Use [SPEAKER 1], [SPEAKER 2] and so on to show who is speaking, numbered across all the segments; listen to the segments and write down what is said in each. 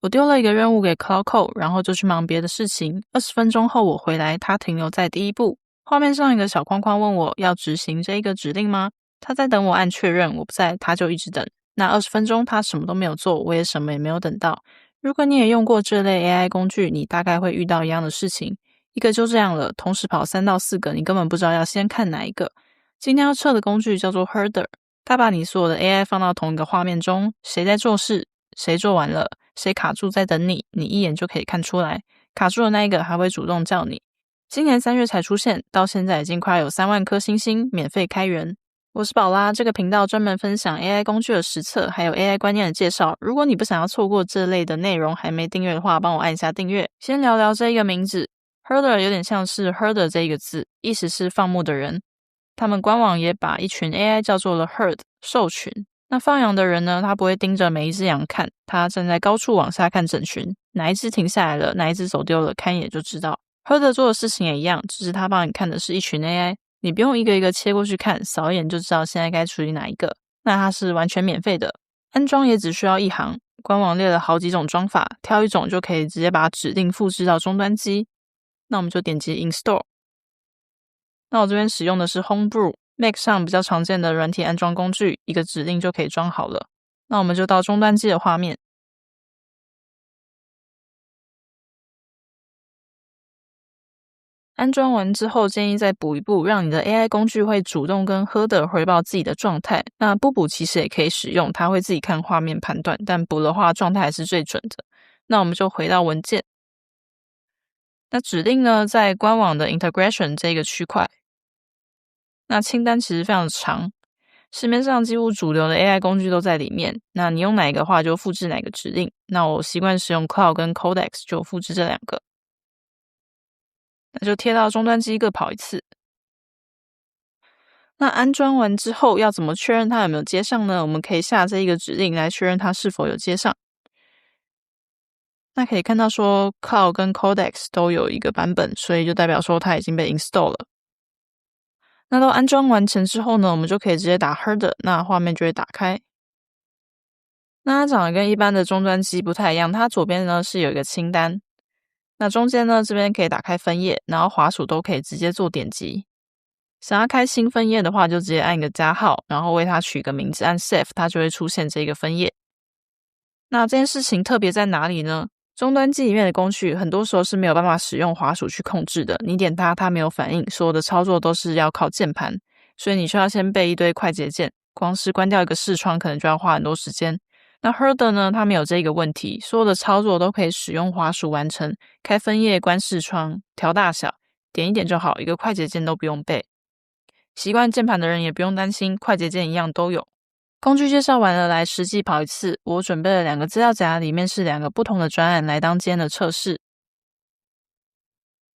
[SPEAKER 1] 我丢了一个任务给 Cloud Code，然后就去忙别的事情。20分钟后我回来，它停留在第一步。画面上一个小框框问我要执行这一个指令吗？它在等我按确认，我不在，它就一直等。那20分钟它什么都没有做，我也什么也没有等到。如果你也用过这类 AI 工具，你大概会遇到一样的事情。一个就这样了，同时跑3到4个，你根本不知道要先看哪一个。今天要测的工具叫做 Herder，它把你所有的 AI 放到同一个画面中，谁在做事，谁做完了，谁卡住在等你，你一眼就可以看出来。卡住的那一个还会主动叫你。今年3月才出现，到现在已经快有3万颗星星，免费开源。我是宝拉，这个频道专门分享 AI 工具的实测，还有 AI 观念的介绍。如果你不想要错过这类的内容，还没订阅的话，帮我按一下订阅。先聊聊这一个名字 Herder， 有点像是 herder 这一个字，意思是放牧的人。他们官网也把一群 AI 叫做了 herd 兽群。那放羊的人呢，他不会盯着每一只羊看，他站在高处往下看整群，哪一只停下来了，哪一只走丢了，看一眼就知道。Herder 做的事情也一样，只是他帮你看的是一群 AI， 你不用一个一个切过去看，扫一眼就知道现在该处理哪一个。那它是完全免费的，安装也只需要1行，官网列了好几种装法，挑一种就可以直接把指令复制到终端机。那我们就点击 Install。那我这边使用的是 Homebrew，Mac 上比较常见的软体安装工具，一个指令就可以装好了。那我们就到终端机的画面。安装完之后，建议再补一步，让你的 AI 工具会主动跟 Herder 回报自己的状态。那不补其实也可以使用，它会自己看画面判断，但补的话状态还是最准的。那我们就回到文件。那指令呢，在官网的 Integration 这个区块。那清单其实非常的长，市面上几乎主流的 AI 工具都在里面。那你用哪一个话就复制哪个指令。那我习惯使用 Cloud 跟 Codex， 就复制这2个。那就贴到终端机各跑一次。那安装完之后要怎么确认它有没有接上呢？我们可以下这一个指令来确认它是否有接上。那可以看到说 Cloud 跟 Codex 都有一个版本，所以就代表说它已经被 install 了。那到安装完成之后呢，我们就可以直接打 Herder， 那画面就会打开。那它长得跟一般的终端机不太一样，它左边呢是有一个清单，那中间呢这边可以打开分页，然后滑鼠都可以直接做点击。想要开新分页的话，就直接按一个加号，然后为它取个名字，按 Save， 它就会出现这个分页。那这件事情特别在哪里呢？终端机里面的工具很多时候是没有办法使用滑鼠去控制的，你点它，它没有反应，所有的操作都是要靠键盘，所以你需要先背一堆快捷键，光是关掉一个视窗可能就要花很多时间。那 Herder 呢，它没有这个问题，所有的操作都可以使用滑鼠完成，开分页、关视窗、调大小，点一点就好，一个快捷键都不用背。习惯键盘的人也不用担心，快捷键一样都有。工具介绍完了，来实际跑一次。我准备了2个资料夹，里面是2个不同的专案来当今天的测试。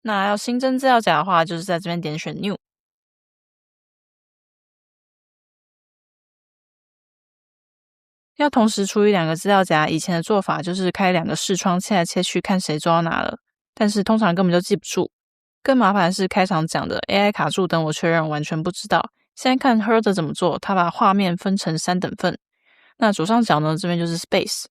[SPEAKER 1] 那要新增资料夹的话，就是在这边点选 New。要同时处理2个资料夹，以前的做法就是开2个视窗切来切去，看谁做到哪了，但是通常根本就记不住。更麻烦的是开场讲的 AI 卡住等我确认，完全不知道。现在看 Herder 怎么做，他把画面分成3等份。那左上角呢，这边就是 Space，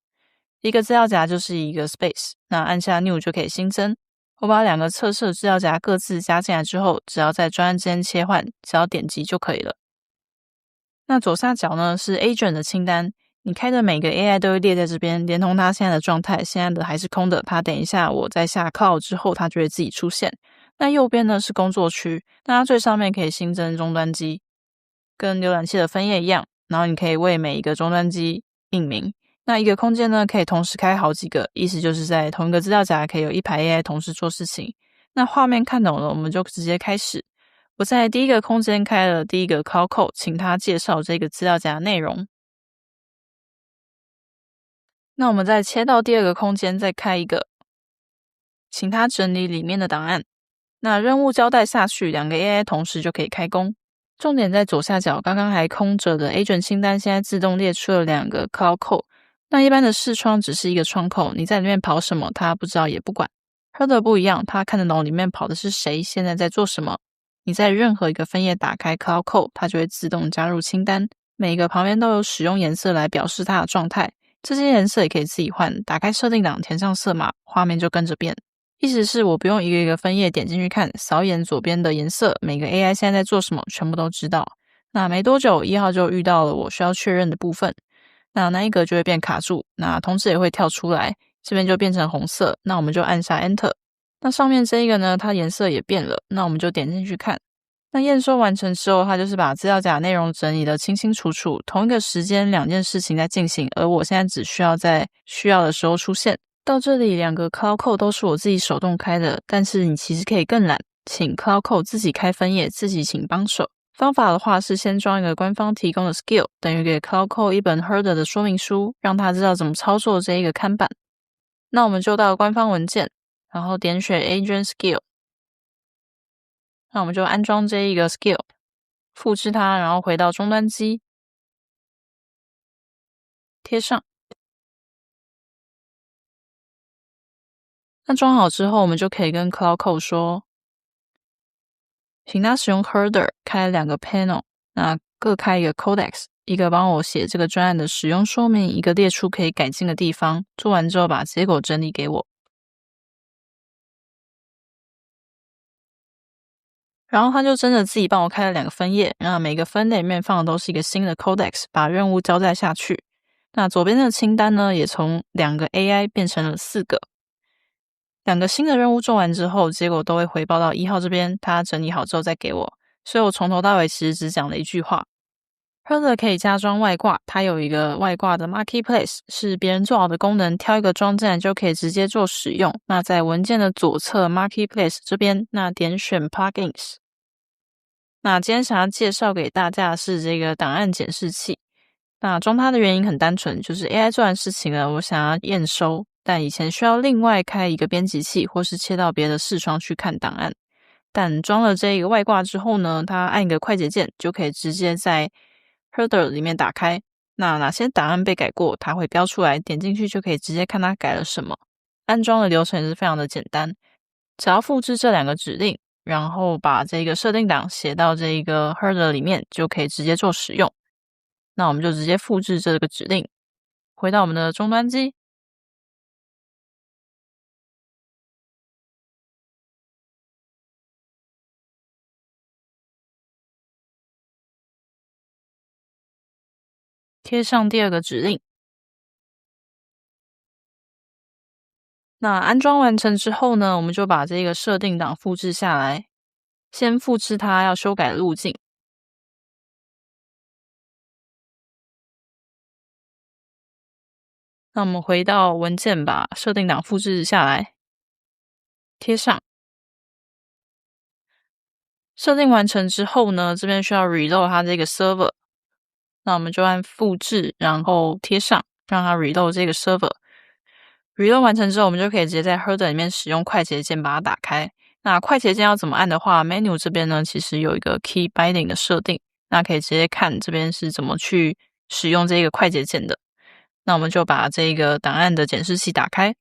[SPEAKER 1] 一个资料夹就是一个 Space， 那按下 New 就可以新增。我把2个测试的资料夹各自加进来之后，只要在专案之间切换，只要点击就可以了。那左下角呢是 Agent 的清单，你开的每个 AI 都会列在这边，连同它现在的状态，现在的还是空的，它等一下我在下 Cloud 之后，它就会自己出现。那右边呢是工作区，那它最上面可以新增终端机，跟浏览器的分页一样，然后你可以为每一个终端机命名。那一个空间呢可以同时开好几个，意思就是在同一个资料夹可以有1排 AI 同时做事情。那画面看懂了，我们就直接开始。我在第一个空间开了第一个 Cloud Code， 请他介绍这个资料夹内容。那我们再切到第2个空间，再开一个，请他整理里面的档案。那任务交代下去，2个 AI 同时就可以开工。重点在左下角，刚刚还空着的 Agent 清单，现在自动列出了2个 Cloud Code。那一般的视窗只是一个窗口，你在里面跑什么，它不知道也不管。Herder 不一样，它看得懂里面跑的是谁，现在在做什么。你在任何一个分页打开 Cloud Code， 它就会自动加入清单，每一个旁边都有使用颜色来表示它的状态，这些颜色也可以自己换，打开设定档填上色码，画面就跟着变。意思是我不用一个一个分页点进去看，扫眼左边的颜色，每个 AI 现在在做什么全部都知道。那没多久1号就遇到了我需要确认的部分，那一格就会变卡住，那通知也会跳出来，这边就变成红色，那我们就按下 Enter。那上面这一个呢，它颜色也变了，那我们就点进去看。那验收完成之后，它就是把资料夹内容整理得清清楚楚，同一个时间2件事情在进行，而我现在只需要在需要的时候出现。到这里2个 Cloud Code 都是我自己手动开的，但是你其实可以更懒，请 Cloud Code 自己开分页，自己请帮手。方法的话是先装一个官方提供的 skill， 等于给 Cloud Code 一本 Herder 的说明书，让他知道怎么操作这一个看板。那我们就到官方文件，然后点选 Agent Skill， 那我们就安装这一个 skill， 复制它，然后回到终端机，贴上。那装好之后，我们就可以跟 Cloud Code 说，请他使用 Herder 开2个 panel， 那各开一个 Codex， 一个帮我写这个专案的使用说明，一个列出可以改进的地方，做完之后把结果整理给我。然后他就真的自己帮我开了2个分页，那每个分类里面放的都是一个新的 Codex， 把任务交代下去。那左边的清单呢，也从2个 AI 变成了4个。2个新的任务做完之后，结果都会回报到1号这边，他整理好之后再给我。所以我从头到尾其实只讲了一句话。Herder 可以加装外挂，它有一个外挂的 Marketplace， 是别人做好的功能，挑一个装进来就可以直接做使用。那在文件的左侧 Marketplace 这边，那点选 Plugins。那今天想要介绍给大家的是这个档案检视器。那装它的原因很单纯，就是 AI 做完事情了，我想要验收，但以前需要另外开一个编辑器，或是切到别的视窗去看档案。但装了这个外挂之后呢，它按一个快捷键就可以直接在 Herder 里面打开。那哪些档案被改过，它会标出来，点进去就可以直接看它改了什么。安装的流程也是非常的简单，只要复制这2个指令，然后把这个设定档写到这个 Herder 里面，就可以直接做使用。那我们就直接复制这个指令，回到我们的终端机，贴上第2个指令。那安装完成之后呢，我们就把这个设定档复制下来，先复制它要修改的路径。那我们回到文件，把设定档复制下来，贴上。设定完成之后呢，这边需要 reload 它这个 server， 那我们就按复制，然后贴上，让它 reload 这个 server。reload 完成之后，我们就可以直接在 Herder 里面使用快捷键把它打开。那快捷键要怎么按的话 ，menu 这边呢其实有一个 key binding 的设定，那可以直接看这边是怎么去使用这个快捷键的。那我们就把这个档案的检视器打开。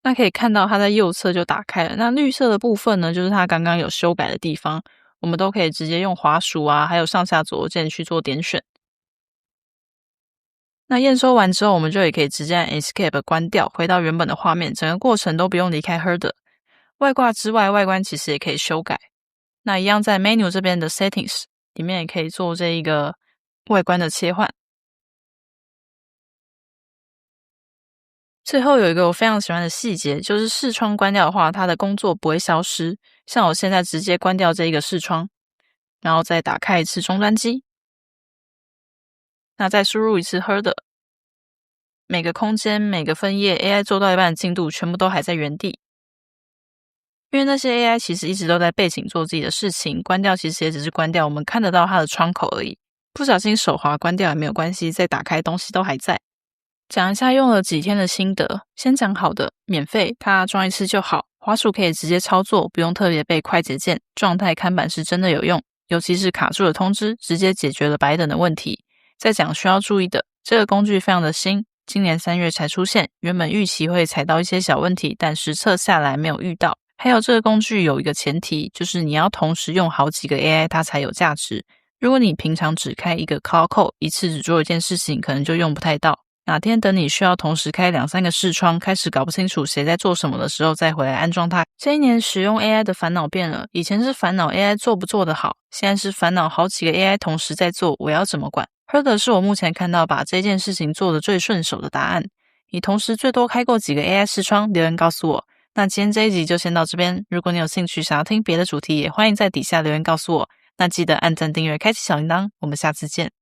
[SPEAKER 1] 那可以看到它在右侧就打开了，那绿色的部分呢，就是它刚刚有修改的地方，我们都可以直接用滑鼠啊，还有上下左右键去做点选。那验收完之后，我们就也可以直接按 Escape 关掉，回到原本的画面，整个过程都不用离开 Herder。外挂之外，外观其实也可以修改。那一样在 Menu 这边的 Settings 里面也可以做这一个外观的切换。最后有一个我非常喜欢的细节，就是视窗关掉的话，它的工作不会消失。像我现在直接关掉这一个视窗，然后再打开一次终端机，那再输入一次 Herder， 每个空间、每个分页 AI 做到一半的进度全部都还在原地。因为那些 AI 其实一直都在背景做自己的事情，关掉其实也只是关掉我们看得到它的窗口而已。不小心手滑关掉也没有关系，再打开东西都还在。讲一下用了几天的心得，先讲好的，免费，它装一次就好，滑鼠可以直接操作，不用特别背快捷键，状态看板是真的有用，尤其是卡住的通知，直接解决了白等的问题。再讲需要注意的，这个工具非常的新，今年3月才出现，原本预期会踩到一些小问题，但实测下来没有遇到。还有这个工具有一个前提，就是你要同时用好几个 AI 它才有价值，如果你平常只开一个 Cloud Code， 一次只做一件事情，可能就用不太到。哪天等你需要同时开2-3个视窗，开始搞不清楚谁在做什么的时候，再回来安装它。这一年使用 AI 的烦恼变了，以前是烦恼 AI 做不做得好，现在是烦恼好几个 AI 同时在做，我要怎么管？Herder 是我目前看到把这件事情做得最顺手的答案。你同时最多开过几个 AI 视窗？留言告诉我。那今天这一集就先到这边，如果你有兴趣想要听别的主题，也欢迎在底下留言告诉我。那记得按赞、订阅、开启小铃铛，我们下次见。